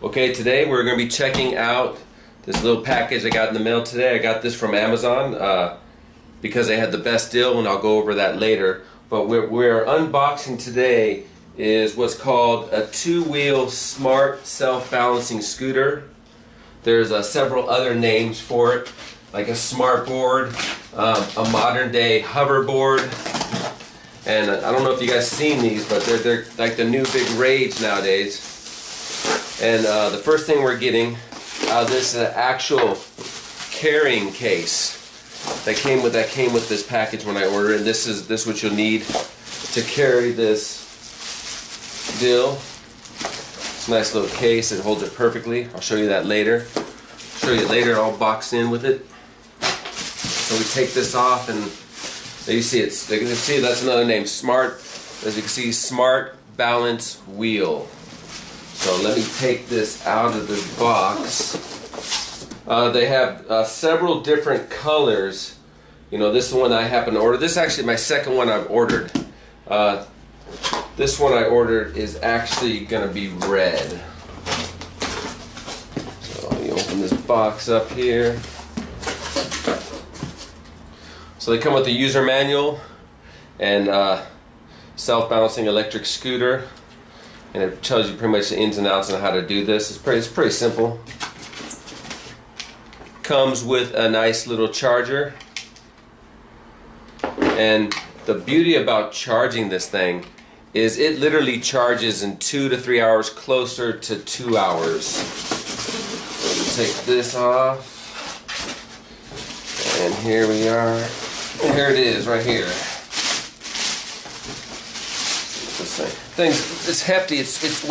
Okay, today we're going to be checking out this little package I got in the mail today. I got this from Amazon because they had the best deal, and I'll go over that later. But we're unboxing today is what's called a two-wheel smart self-balancing scooter. There's several other names for it, like a smart board, a modern-day hoverboard, and I don't know if you guys seen these, but they're like the new big rage nowadays. And the first thing we're getting out of this is an actual carrying case that came with this package when I ordered it. This is what you'll need to carry this deal. It's a nice little case. It holds it perfectly. I'll show you that later. All boxed in with it. So we take this off, and there you see it. You can see that's another name. Smart. As you can see, Smart Balance Wheel. So let me take this out of the box. They have several different colors. You know, this is the one I happen to order. This is actually my second one I've ordered. This one I ordered is actually going to be red. So let me open this box up here. So they come with the user manual and self-balancing electric scooter. And it tells you pretty much the ins and outs on how to do this. It's pretty simple. Comes with a nice little charger. And the beauty about charging this thing is it literally charges in 2 to 3 hours, closer to 2 hours. Take this off. And here we are. Here it is, right here. It's hefty. It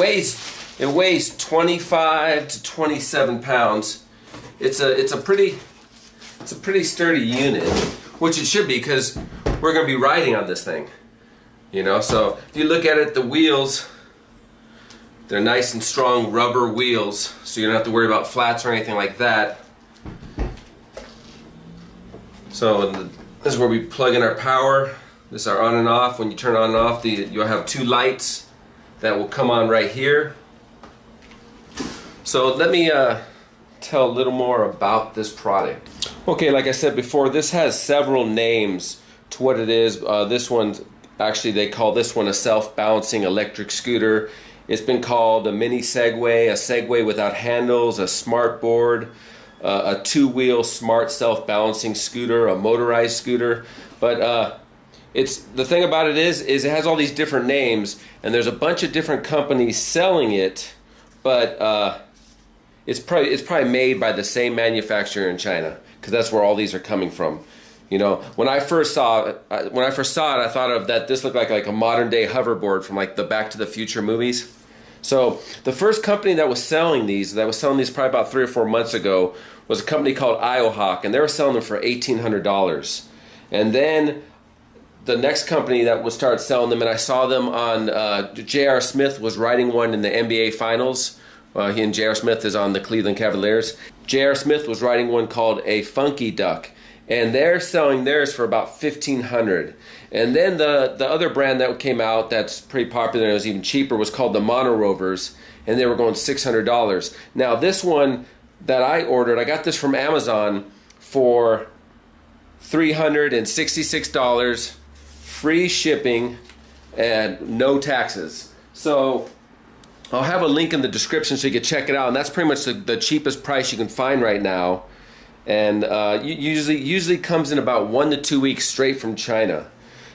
weighs 25 to 27 pounds. It's a pretty sturdy unit, which it should be, because we're going to be riding on this thing. You know, so if you look at it, the wheels, they're nice and strong rubber wheels, so you don't have to worry about flats or anything like that. So this is where we plug in our power. This is our on and off. When you turn on and off, you'll have two lights that will come on right here. So let me tell a little more about this product. Okay, like I said before, this has several names to what it is. This one, actually they call this one a self-balancing electric scooter. It's been called a mini Segway, a Segway without handles, a smart board, a two-wheel smart self-balancing scooter, a motorized scooter. But the thing about it is it has all these different names, and there's a bunch of different companies selling it, but it's probably made by the same manufacturer in China, because that's where all these are coming from. You know, when I first saw it, I thought of that this looked like a modern day hoverboard from like the Back to the Future movies. So the first company that was selling these probably about 3 or 4 months ago, was a company called IOHawk, and they were selling them for $1,800. And then the next company that would start selling them, and I saw them on, J.R. Smith was riding one in the NBA Finals. He and J.R. Smith is on the Cleveland Cavaliers. J.R. Smith was riding one called a Funky Duck, and they're selling theirs for about $1,500. And then the other brand that came out that's pretty popular and it was even cheaper was called the Mono Rovers, and they were going $600. Now this one that I ordered, I got this from Amazon for $366. Free shipping and no taxes. So I'll have a link in the description so you can check it out, and that's pretty much the cheapest price you can find right now. And usually comes in about 1 to 2 weeks straight from China.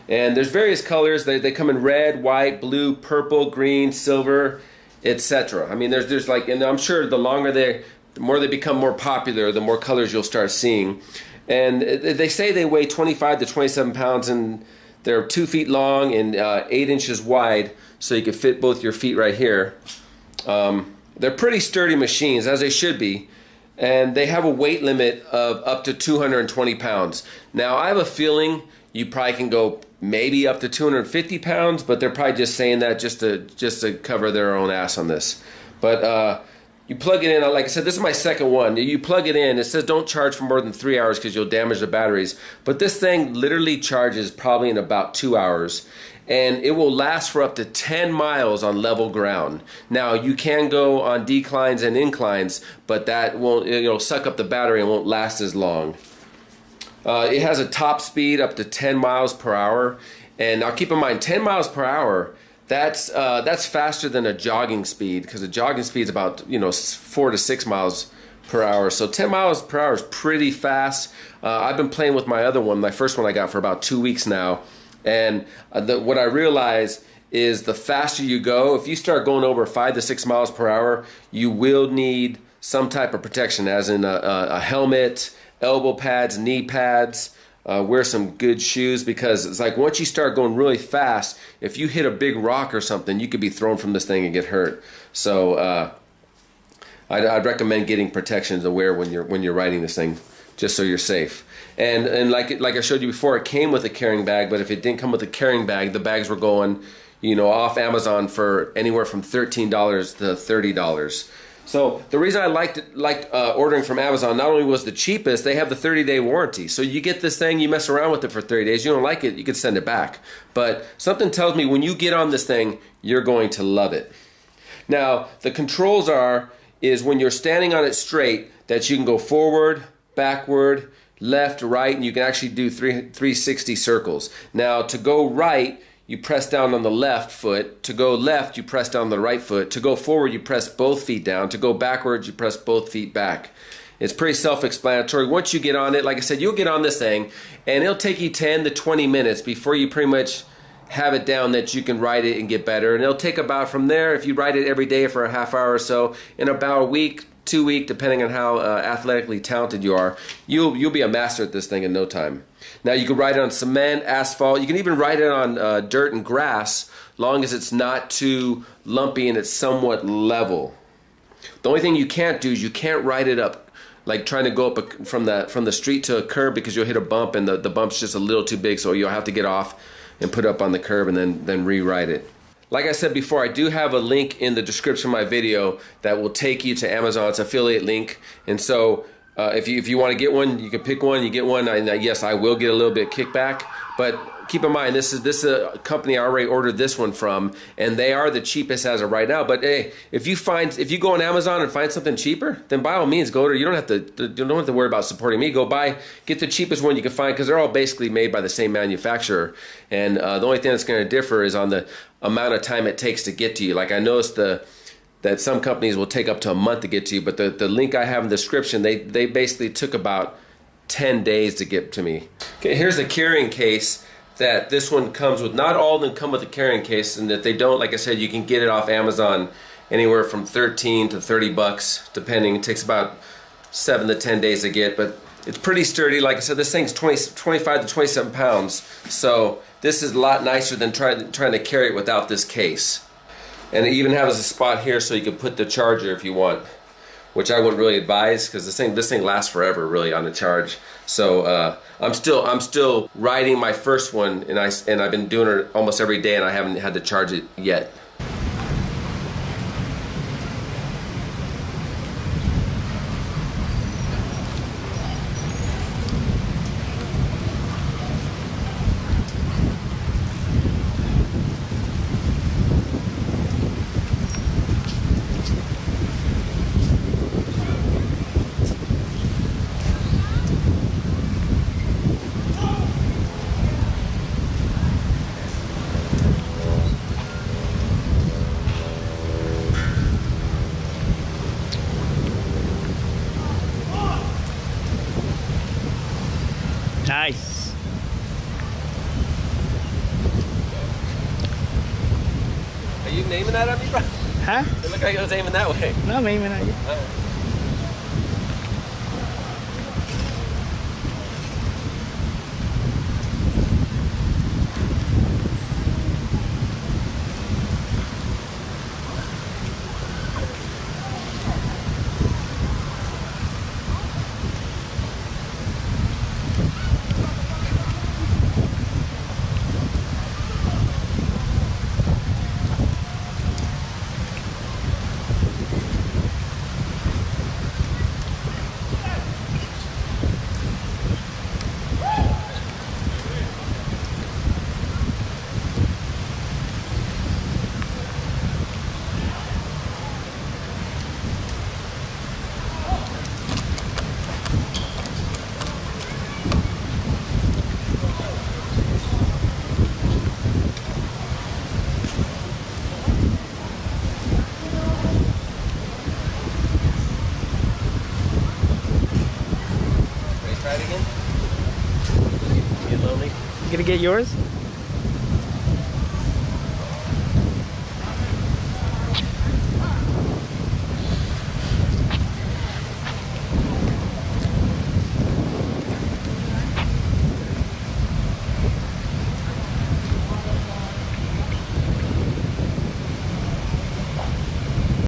And there's various colors. They come in red, white, blue, purple, green, silver, etc. I mean, there's like, and I'm sure the more they become more popular, the more colors you'll start seeing. And they say they weigh 25 to 27 pounds, and they're 2 feet long and 8 inches wide, so you can fit both your feet right here. They're pretty sturdy machines, as they should be, and they have a weight limit of up to 220 pounds. Now, I have a feeling you probably can go maybe up to 250 pounds, but they're probably just saying that just to cover their own ass on this. But you plug it in, like I said, this is my second one. You plug it in, it says don't charge for more than 3 hours because you'll damage the batteries. But this thing literally charges probably in about 2 hours. and it will last for up to 10 miles on level ground. Now you can go on declines and inclines, but that won't, it'll suck up the battery and won't last as long. It has a top speed up to 10 miles per hour, and now keep in mind 10 miles per hour, that's faster than a jogging speed, because a jogging speed is about 4 to 6 miles per hour. So 10 miles per hour is pretty fast. I've been playing with my other one, my first one I got, for about 2 weeks now. And what I realize is the faster you go, if you start going over 5 to 6 miles per hour, you will need some type of protection, as in a helmet, elbow pads, knee pads, wear some good shoes, because it's like once you start going really fast, if you hit a big rock or something, you could be thrown from this thing and get hurt. So I'd recommend getting protection to wear when you're riding this thing, just so you're safe. And like I showed you before, it came with a carrying bag, but if it didn't come with a carrying bag, the bags were going, off Amazon for anywhere from $13 to $30. So the reason I liked ordering from Amazon, not only was the cheapest, they have the 30-day warranty. So you get this thing, you mess around with it for 30 days, you don't like it, you could send it back. But something tells me when you get on this thing, you're going to love it. Now, the controls is when you're standing on it straight, that you can go forward, backward, left, right, and you can actually do 360 circles. Now, to go right, you press down on the left foot. To go left, you press down on the right foot. To go forward, you press both feet down. To go backwards, you press both feet back. It's pretty self-explanatory. Once you get on it, like I said, you'll get on this thing, and it'll take you 10 to 20 minutes before you pretty much have it down that you can ride it and get better. And it'll take about, from there, if you ride it every day for a half hour or so, in about a week, 2 weeks, depending on how athletically talented you are, you'll be a master at this thing in no time. Now you can ride it on cement, asphalt. You can even ride it on dirt and grass, long as it's not too lumpy and it's somewhat level. The only thing you can't do is you can't ride it up, like trying to go up from the street to a curb, because you'll hit a bump and the bump's just a little too big, so you'll have to get off and put up on the curb and then re-ride it. Like I said before, I do have a link in the description of my video that will take you to Amazon. It's an affiliate link, and so if you want to get one, you can pick one. You get one. Yes, I will get a little bit kickback, but keep in mind this is a company I already ordered this one from, and they are the cheapest as of right now. But hey, if you go on Amazon and find something cheaper, then by all means go to. You don't have to worry about supporting me. Get the cheapest one you can find, because they're all basically made by the same manufacturer, and the only thing that's going to differ is on the amount of time it takes to get to you. Like I noticed that some companies will take up to a month to get to you, but the link I have in the description, they basically took about 10 days to get to me. Okay, here's the carrying case that this one comes with. Not all of them come with a carrying case, and if they don't, like I said, you can get it off Amazon anywhere from 13 to 30 bucks, depending. It takes about 7 to 10 days to get, but it's pretty sturdy. Like I said, this thing's 25 to 27 pounds, so this is a lot nicer than trying to carry it without this case. And it even has a spot here so you can put the charger if you want, which I wouldn't really advise, because this thing lasts forever really on the charge. So I'm still riding my first one, and I've been doing it almost every day, and I haven't had to charge it yet. Nice. Are you aiming that at me, bro? Huh? It looked like I was aiming that way. No, I'm aiming at you. me. You gonna get yours?